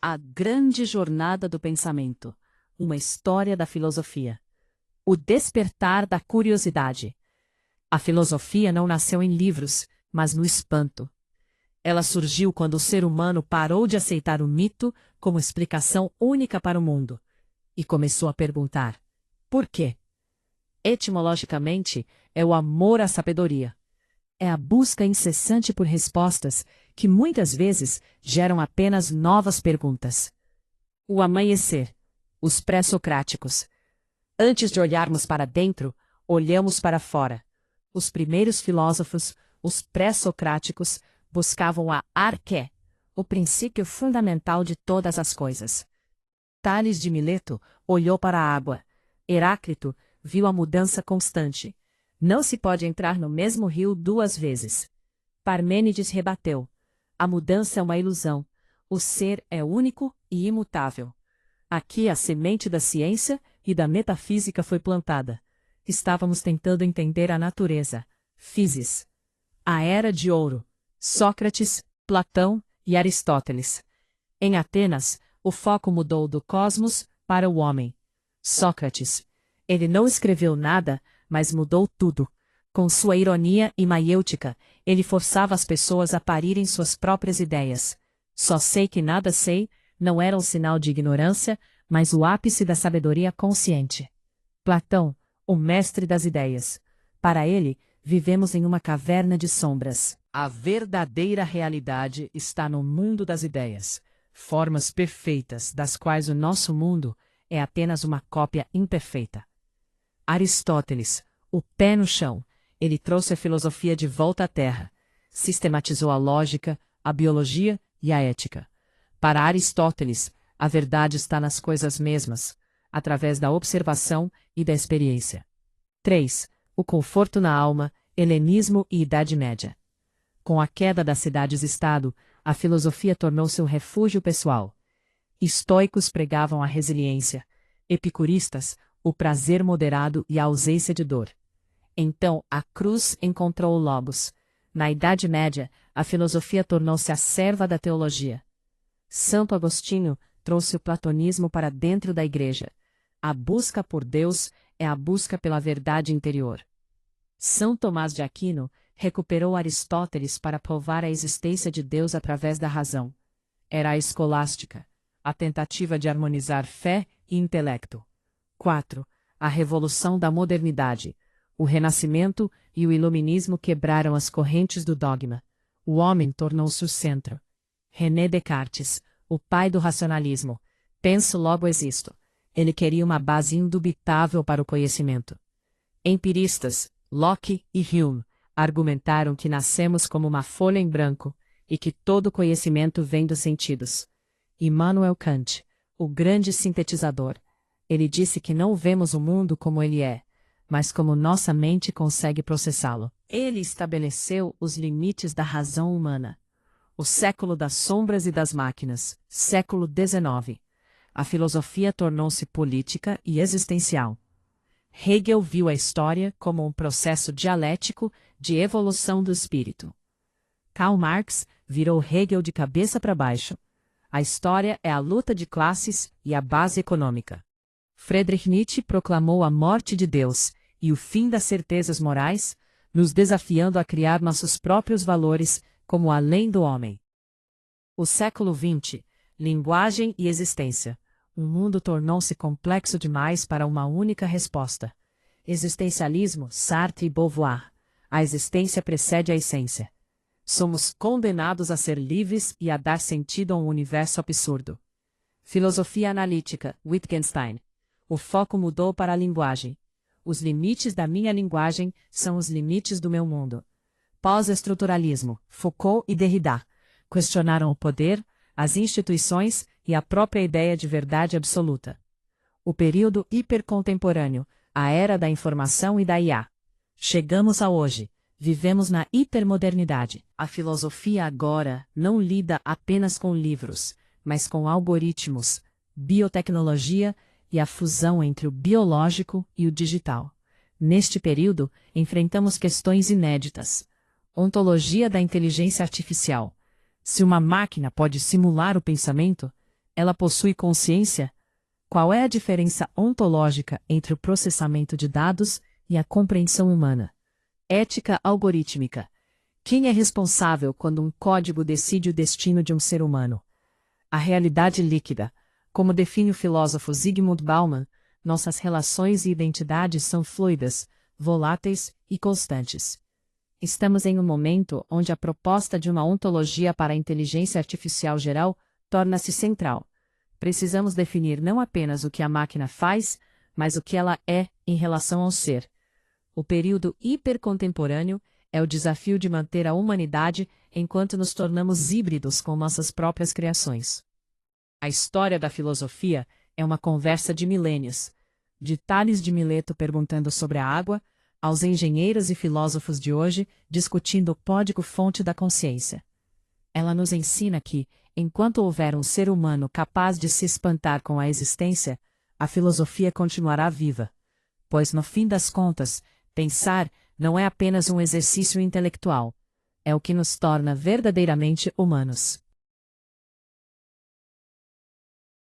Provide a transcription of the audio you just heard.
A Grande Jornada do Pensamento. Uma história da filosofia. O despertar da curiosidade. A filosofia não nasceu em livros, mas no espanto. Ela surgiu quando o ser humano parou de aceitar o mito como explicação única para o mundo e começou a perguntar: por quê? Etimologicamente, é o amor à sabedoria. É a busca incessante por respostas que muitas vezes geram apenas novas perguntas. O amanhecer. Os pré-socráticos. Antes de olharmos para dentro, olhamos para fora. Os primeiros filósofos, os pré-socráticos, buscavam a arqué, o princípio fundamental de todas as coisas. Tales de Mileto olhou para a água. Heráclito viu a mudança constante. Não se pode entrar no mesmo rio duas vezes. Parmênides rebateu: a mudança é uma ilusão. O ser é único e imutável. Aqui a semente da ciência e da metafísica foi plantada. Estávamos tentando entender a natureza. Physis. A Era de Ouro. Sócrates, Platão e Aristóteles. Em Atenas, o foco mudou do cosmos para o homem. Sócrates. Ele não escreveu nada, mas mudou tudo. Com sua ironia e maiêutica, ele forçava as pessoas a parirem suas próprias ideias. Só sei que nada sei não era um sinal de ignorância, mas o ápice da sabedoria consciente. Platão, o mestre das ideias. Para ele, vivemos em uma caverna de sombras. A verdadeira realidade está no mundo das ideias, formas perfeitas das quais o nosso mundo é apenas uma cópia imperfeita. Aristóteles, o pé no chão, ele trouxe a filosofia de volta à terra, sistematizou a lógica, a biologia e a ética. Para Aristóteles, a verdade está nas coisas mesmas, através da observação e da experiência. 3. O conforto na alma, helenismo e Idade Média. Com a queda das cidades-estado, a filosofia tornou-se um refúgio pessoal. Estoicos pregavam a resiliência, epicuristas, o prazer moderado e a ausência de dor. Então, a cruz encontrou o logos. Na Idade Média, a filosofia tornou-se a serva da teologia. Santo Agostinho trouxe o platonismo para dentro da igreja. A busca por Deus é a busca pela verdade interior. São Tomás de Aquino recuperou Aristóteles para provar a existência de Deus através da razão. Era a escolástica, a tentativa de harmonizar fé e intelecto. 4. A revolução da modernidade. O Renascimento e o Iluminismo quebraram as correntes do dogma. O homem tornou-se o centro. René Descartes, o pai do racionalismo. Penso, logo existo. Ele queria uma base indubitável para o conhecimento. Empiristas, Locke e Hume, argumentaram que nascemos como uma folha em branco e que todo conhecimento vem dos sentidos. Immanuel Kant, o grande sintetizador. Ele disse que não vemos o mundo como ele é, mas como nossa mente consegue processá-lo. Ele estabeleceu os limites da razão humana. O século das sombras e das máquinas, século XIX. A filosofia tornou-se política e existencial. Hegel viu a história como um processo dialético de evolução do espírito. Karl Marx virou Hegel de cabeça para baixo. A história é a luta de classes e a base econômica. Friedrich Nietzsche proclamou a morte de Deus e o fim das certezas morais, nos desafiando a criar nossos próprios valores como além do homem. O século XX, linguagem e existência. O mundo tornou-se complexo demais para uma única resposta. Existencialismo, Sartre e Beauvoir. A existência precede a essência. Somos condenados a ser livres e a dar sentido a um universo absurdo. Filosofia analítica, Wittgenstein. O foco mudou para a linguagem. Os limites da minha linguagem são os limites do meu mundo. Pós-estruturalismo, Foucault e Derrida questionaram o poder, as instituições e a própria ideia de verdade absoluta. O período hipercontemporâneo, a era da informação e da IA. Chegamos a hoje, vivemos na hipermodernidade. A filosofia agora não lida apenas com livros, mas com algoritmos, biotecnologia e a fusão entre o biológico e o digital. Neste período, enfrentamos questões inéditas. Ontologia da inteligência artificial. Se uma máquina pode simular o pensamento, Ela possui consciência? Qual é a diferença ontológica entre o processamento de dados e a compreensão humana? Ética algorítmica. Quem é responsável quando um código decide o destino de um ser humano? A realidade líquida. Como define o filósofo Zygmunt Bauman, nossas relações e identidades são fluidas, voláteis e constantes. Estamos em um momento onde a proposta de uma ontologia para a inteligência artificial geral torna-se central. Precisamos definir não apenas o que a máquina faz, mas o que ela é em relação ao ser. O período hipercontemporâneo é o desafio de manter a humanidade enquanto nos tornamos híbridos com nossas próprias criações. A história da filosofia é uma conversa de milênios. De Tales de Mileto perguntando sobre a água, aos engenheiros e filósofos de hoje discutindo o código-fonte da consciência. Ela nos ensina que, enquanto houver um ser humano capaz de se espantar com a existência, a filosofia continuará viva. Pois, no fim das contas, pensar não é apenas um exercício intelectual. É o que nos torna verdadeiramente humanos.